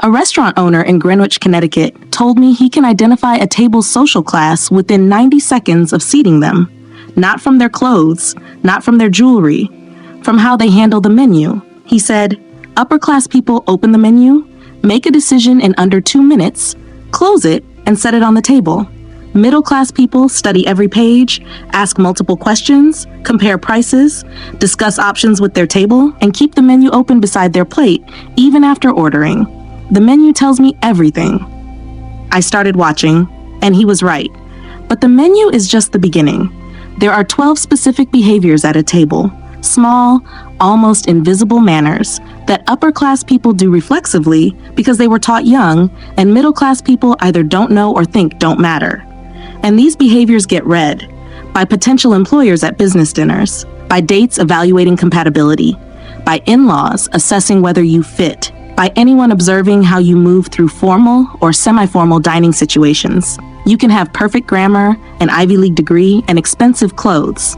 A restaurant owner in Greenwich, Connecticut, told me he can identify a table's social class within 90 seconds of seating them. Not from their clothes, not from their jewelry, from how they handle the menu. He said, upper-class people open the menu, make a decision in under 2 minutes, close it, and set it on the table. Middle-class people study every page, ask multiple questions, compare prices, discuss options with their table, and keep the menu open beside their plate, even after ordering. The menu tells me everything. I started watching, and he was right. But the menu is just the beginning. There are 12 specific behaviors at a table, small, almost invisible manners that upper-class people do reflexively because they were taught young, and middle-class people either don't know or think don't matter. And these behaviors get read by potential employers at business dinners, by dates evaluating compatibility, by in-laws assessing whether you fit, by anyone observing how you move through formal or semi-formal dining situations. You can have perfect grammar, an Ivy League degree, and expensive clothes.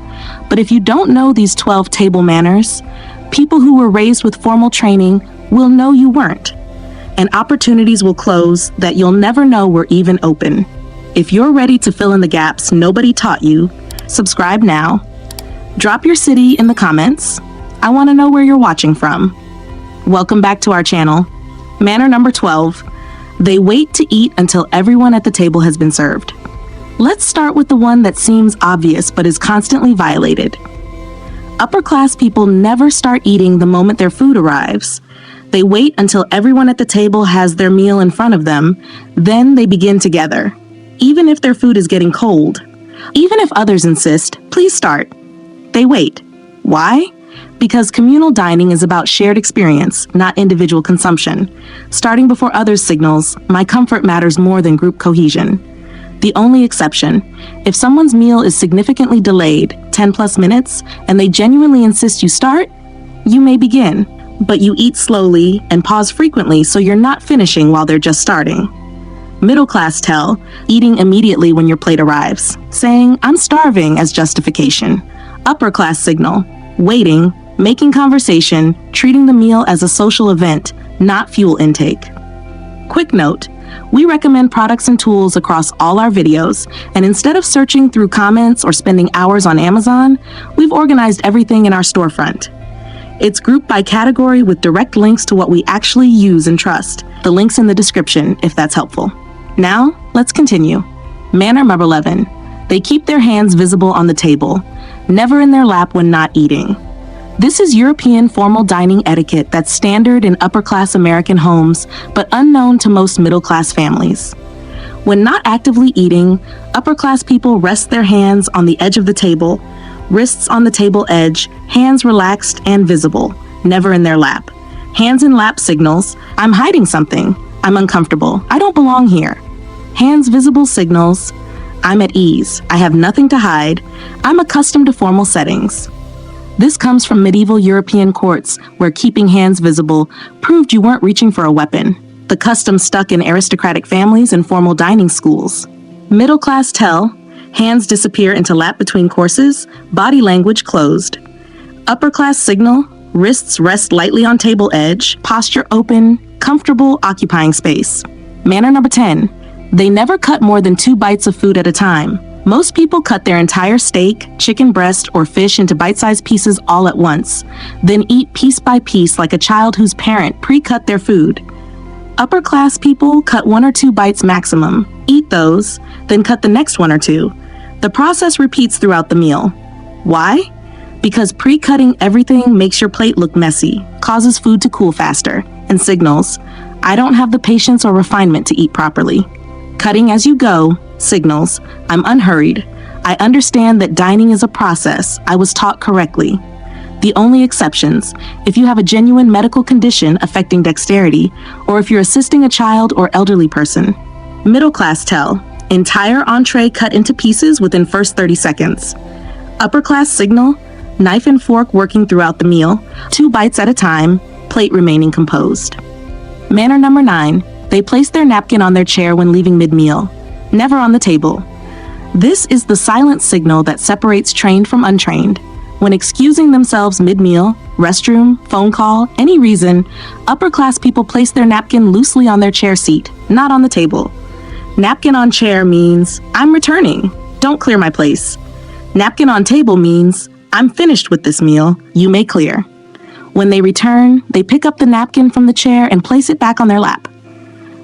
But if you don't know these 12 table manners, people who were raised with formal training will know you weren't. And opportunities will close that you'll never know were even open. If you're ready to fill in the gaps nobody taught you, subscribe now. Drop your city in the comments. I want to know where you're watching from. Welcome back to our channel. Manner number 12. They wait to eat until everyone at the table has been served. Let's start with the one that seems obvious but is constantly violated. Upper-class people never start eating the moment their food arrives. They wait until everyone at the table has their meal in front of them, then they begin together, even if their food is getting cold. Even if others insist, please start. They wait. Why? Because communal dining is about shared experience, not individual consumption. Starting before others signals, my comfort matters more than group cohesion. The only exception, if someone's meal is significantly delayed, 10+ minutes, and they genuinely insist you start, you may begin, but you eat slowly and pause frequently so you're not finishing while they're just starting. Middle class tell, eating immediately when your plate arrives, saying, I'm starving as justification. Upper class signal, waiting, making conversation, treating the meal as a social event, not fuel intake. Quick note, we recommend products and tools across all our videos, and instead of searching through comments or spending hours on Amazon, we've organized everything in our storefront. It's grouped by category with direct links to what we actually use and trust. The link's in the description if that's helpful. Now, let's continue. Manner number 11. They keep their hands visible on the table, never in their lap when not eating. This is European formal dining etiquette that's standard in upper-class American homes, but unknown to most middle-class families. When not actively eating, upper-class people rest their hands on the edge of the table, wrists on the table edge, hands relaxed and visible, never in their lap. Hands in lap signals, I'm hiding something, I'm uncomfortable, I don't belong here. Hands visible signals, I'm at ease, I have nothing to hide, I'm accustomed to formal settings. This comes from medieval European courts where keeping hands visible proved you weren't reaching for a weapon. The custom stuck in aristocratic families and formal dining schools. Middle class tell, hands disappear into lap between courses, body language closed. Upper class signal, wrists rest lightly on table edge, posture open, comfortable occupying space. Manner number 10, they never cut more than 2 bites of food at a time. Most people cut their entire steak, chicken breast, or fish into bite-sized pieces all at once, then eat piece by piece like a child whose parent pre-cut their food. Upper-class people cut 1 or 2 bites maximum, eat those, then cut the next 1 or 2. The process repeats throughout the meal. Why? Because pre-cutting everything makes your plate look messy, causes food to cool faster, and signals, I don't have the patience or refinement to eat properly. Cutting as you go signals, I'm unhurried. I understand that dining is a process. I was taught correctly. The only exceptions, if you have a genuine medical condition affecting dexterity, or if you're assisting a child or elderly person. Middle class tell, entire entree cut into pieces within first 30 seconds. Upper class signal, knife and fork working throughout the meal, 2 bites at a time, plate remaining composed. Manner number 9, they place their napkin on their chair when leaving mid-meal, never on the table. This is the silent signal that separates trained from untrained. When excusing themselves mid-meal, restroom, phone call, any reason, upper-class people place their napkin loosely on their chair seat, not on the table. Napkin on chair means, I'm returning, don't clear my place. Napkin on table means, I'm finished with this meal, you may clear. When they return, they pick up the napkin from the chair and place it back on their lap.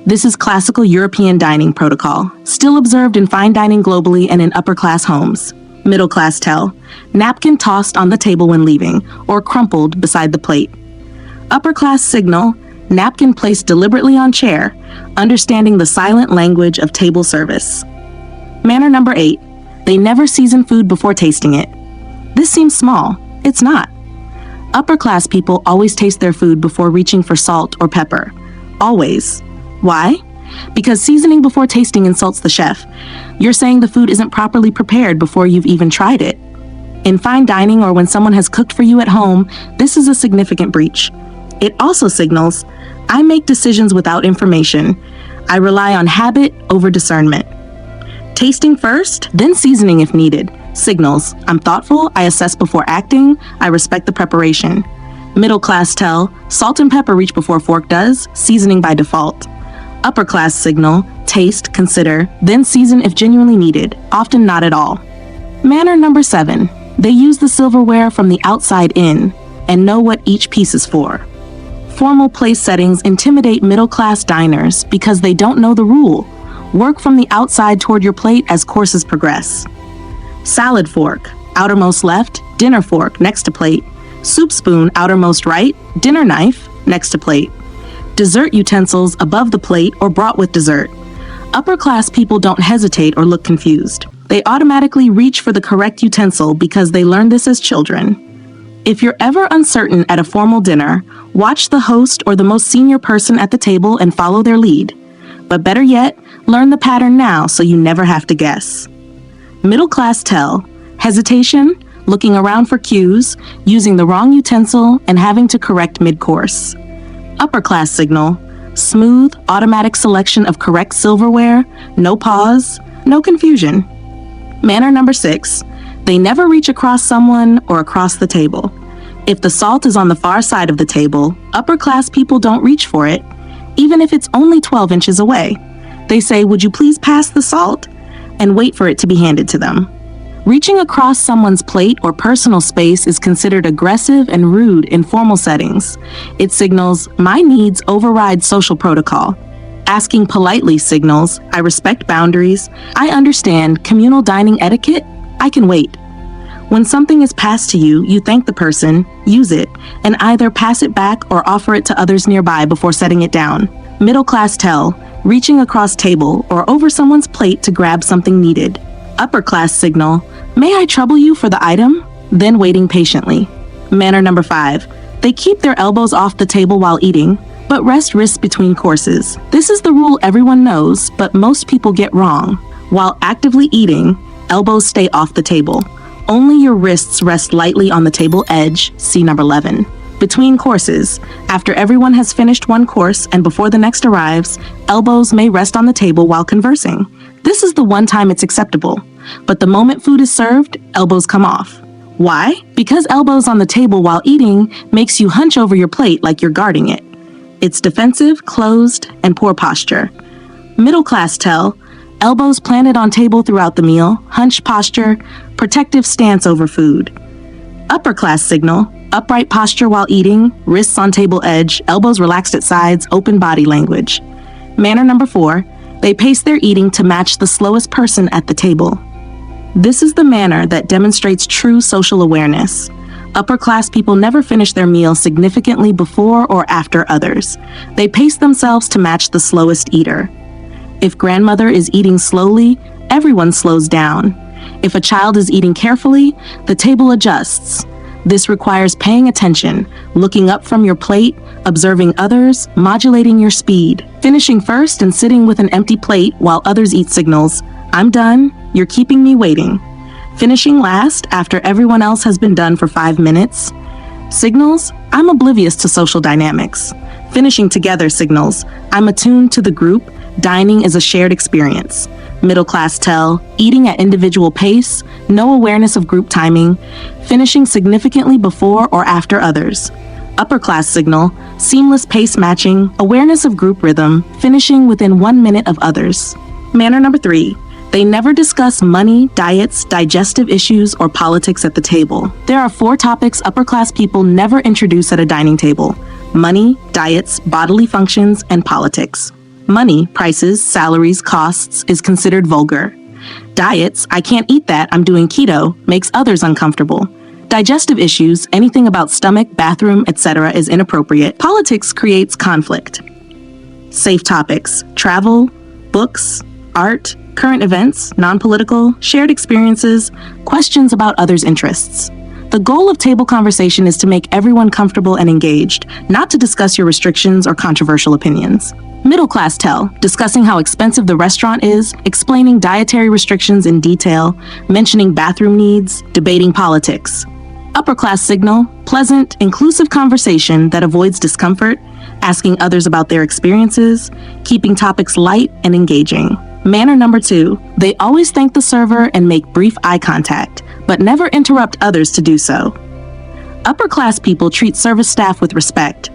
This is classical European dining protocol, still observed in fine dining globally and in upper-class homes. Middle-class tell, napkin tossed on the table when leaving, or crumpled beside the plate. Upper-class signal, napkin placed deliberately on chair, understanding the silent language of table service. Manner number 8, they never season food before tasting it. This seems small. It's not. Upper-class people always taste their food before reaching for salt or pepper. Always. Why? Because seasoning before tasting insults the chef. You're saying the food isn't properly prepared before you've even tried it. In fine dining or when someone has cooked for you at home, this is a significant breach. It also signals, I make decisions without information. I rely on habit over discernment. Tasting first, then seasoning if needed. Signals, I'm thoughtful, I assess before acting, I respect the preparation. Middle class tell, salt and pepper reach before fork does, seasoning by default. Upper class signal, taste, consider, then season if genuinely needed, often not at all. Manner number 7, they use the silverware from the outside in and know what each piece is for. Formal place settings intimidate middle-class diners because they don't know the rule. Work from the outside toward your plate as courses progress. Salad fork, outermost left, dinner fork next to plate. Soup spoon, outermost right, dinner knife next to plate. Dessert utensils above the plate or brought with dessert. Upper-class people don't hesitate or look confused. They automatically reach for the correct utensil because they learned this as children. If you're ever uncertain at a formal dinner, watch the host or the most senior person at the table and follow their lead. But better yet, learn the pattern now so you never have to guess. Middle class tell, hesitation, looking around for cues, using the wrong utensil, and having to correct mid-course. Upper class signal, smooth, automatic selection of correct silverware, no pause, no confusion. Manner number 6, they never reach across someone or across the table. If the salt is on the far side of the table, upper class people don't reach for it, even if it's only 12 inches away. They say, would you please pass the salt? And wait for it to be handed to them. Reaching across someone's plate or personal space is considered aggressive and rude in formal settings. It signals, my needs override social protocol. Asking politely signals, I respect boundaries, I understand communal dining etiquette, I can wait. When something is passed to you, you thank the person, use it, and either pass it back or offer it to others nearby before setting it down. Middle class tell, reaching across table or over someone's plate to grab something needed. Upper class signal, may I trouble you for the item? Then waiting patiently. Manner number 5, they keep their elbows off the table while eating, but rest wrists between courses. This is the rule everyone knows, but most people get wrong. While actively eating, elbows stay off the table. Only your wrists rest lightly on the table edge, see number 11. Between courses, after everyone has finished one course and before the next arrives, elbows may rest on the table while conversing. This is the one time it's acceptable, but the moment food is served, elbows come off. Why? Because elbows on the table while eating makes you hunch over your plate like you're guarding it. It's defensive, closed, and poor posture. Middle class tell, elbows planted on table throughout the meal, hunched posture, protective stance over food. Upper class signal, upright posture while eating, wrists on table edge, elbows relaxed at sides, open body language. Manner number 4, they pace their eating to match the slowest person at the table. This is the manner that demonstrates true social awareness. Upper class people never finish their meal significantly before or after others. They pace themselves to match the slowest eater. If grandmother is eating slowly, everyone slows down. If a child is eating carefully, the table adjusts. This requires paying attention, looking up from your plate, observing others, modulating your speed. Finishing first and sitting with an empty plate while others eat signals, I'm done, you're keeping me waiting. Finishing last after everyone else has been done for 5 minutes, signals, I'm oblivious to social dynamics. Finishing together signals, I'm attuned to the group, dining is a shared experience. Middle class tell, eating at individual pace, no awareness of group timing, finishing significantly before or after others. Upper class signal, seamless pace matching, awareness of group rhythm, finishing within 1 minute of others. Manner number 3, they never discuss money, diets, digestive issues, or politics at the table. There are 4 topics upper class people never introduce at a dining table: money, diets, bodily functions, and politics. Money, prices, salaries, costs, is considered vulgar. Diets, I can't eat that, I'm doing keto, makes others uncomfortable. Digestive issues, anything about stomach, bathroom, etc. is inappropriate. Politics creates conflict. Safe topics, travel, books, art, current events, non-political, shared experiences, questions about others' interests. The goal of table conversation is to make everyone comfortable and engaged, not to discuss your restrictions or controversial opinions. Middle class tell, discussing how expensive the restaurant is, explaining dietary restrictions in detail, mentioning bathroom needs, debating politics. Upper class signal, pleasant, inclusive conversation that avoids discomfort, asking others about their experiences, keeping topics light and engaging. Manner number 2, they always thank the server and make brief eye contact, but never interrupt others to do so. Upper class people treat service staff with respect,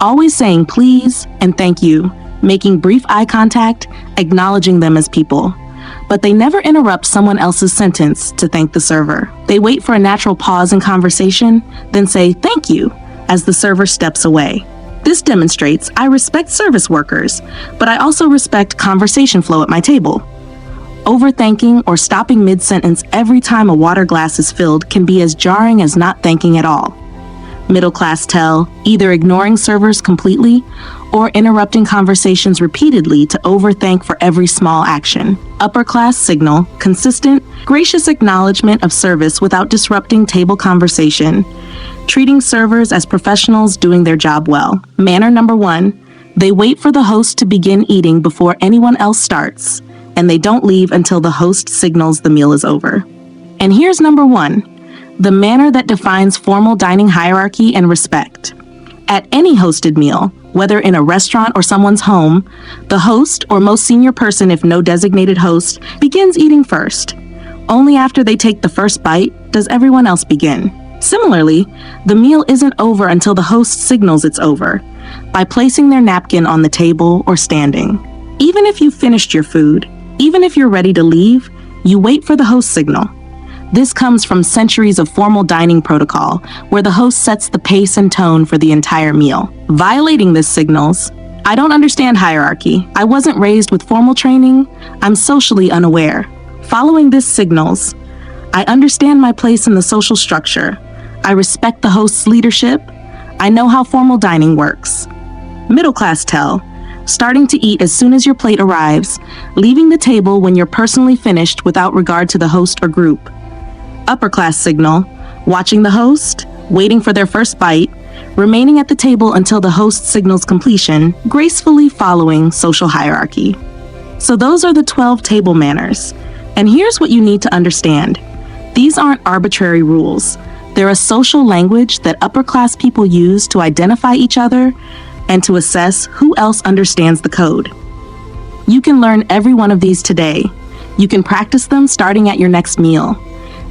always saying please and thank you, making brief eye contact, acknowledging them as people. But they never interrupt someone else's sentence to thank the server. They wait for a natural pause in conversation, then say thank you as the server steps away. This demonstrates I respect service workers, but I also respect conversation flow at my table. Overthanking or stopping mid-sentence every time a water glass is filled can be as jarring as not thanking at all. Middle class tell, either ignoring servers completely or interrupting conversations repeatedly to overthank for every small action. Upper class signal, consistent, gracious acknowledgement of service without disrupting table conversation, treating servers as professionals doing their job well. Manner number 1, they wait for the host to begin eating before anyone else starts, and they don't leave until the host signals the meal is over. And here's number 1. The manner that defines formal dining hierarchy and respect. At any hosted meal, whether in a restaurant or someone's home, the host, or most senior person if no designated host, begins eating first. Only after they take the first bite does everyone else begin. Similarly, the meal isn't over until the host signals it's over, by placing their napkin on the table or standing. Even if you've finished your food, even if you're ready to leave, you wait for the host signal. This comes from centuries of formal dining protocol, where the host sets the pace and tone for the entire meal. Violating this signals, I don't understand hierarchy. I wasn't raised with formal training. I'm socially unaware. Following this signals, I understand my place in the social structure. I respect the host's leadership. I know how formal dining works. Middle class tell, starting to eat as soon as your plate arrives, leaving the table when you're personally finished without regard to the host or group. Upper class signal, watching the host, waiting for their first bite, remaining at the table until the host signals completion, gracefully following social hierarchy. So those are the 12 table manners. And here's what you need to understand. These aren't arbitrary rules. They're a social language that upper class people use to identify each other and to assess who else understands the code. You can learn every one of these today. You can practice them starting at your next meal.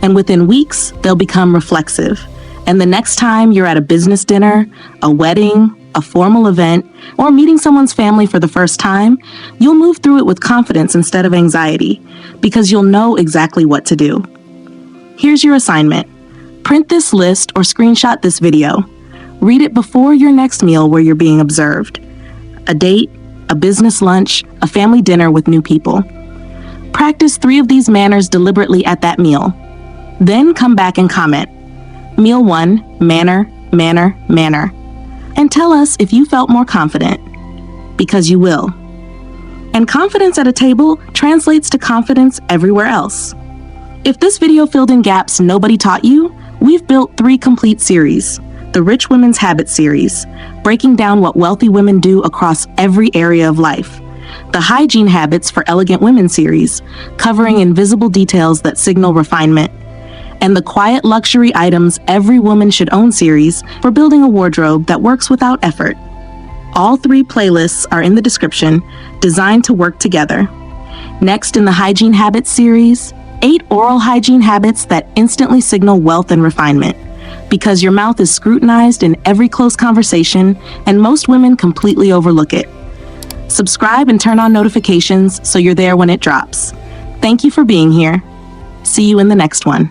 And within weeks, they'll become reflexive. And the next time you're at a business dinner, a wedding, a formal event, or meeting someone's family for the first time, you'll move through it with confidence instead of anxiety, because you'll know exactly what to do. Here's your assignment. Print this list or screenshot this video. Read it before your next meal where you're being observed. A date, a business lunch, a family dinner with new people. Practice 3 of these manners deliberately at that meal. Then come back and comment. Meal 1, manner, manner, manner. And tell us if you felt more confident. Because you will. And confidence at a table translates to confidence everywhere else. If this video filled in gaps nobody taught you, we've built 3 complete series. The Rich Women's Habits series, breaking down what wealthy women do across every area of life. The Hygiene Habits for Elegant Women series, covering invisible details that signal refinement. And the Quiet Luxury Items Every Woman Should Own series for building a wardrobe that works without effort. All 3 playlists are in the description, designed to work together. Next in the Hygiene Habits series, 8 oral hygiene habits that instantly signal wealth and refinement. Because your mouth is scrutinized in every close conversation, and most women completely overlook it. Subscribe and turn on notifications so you're there when it drops. Thank you for being here. See you in the next one.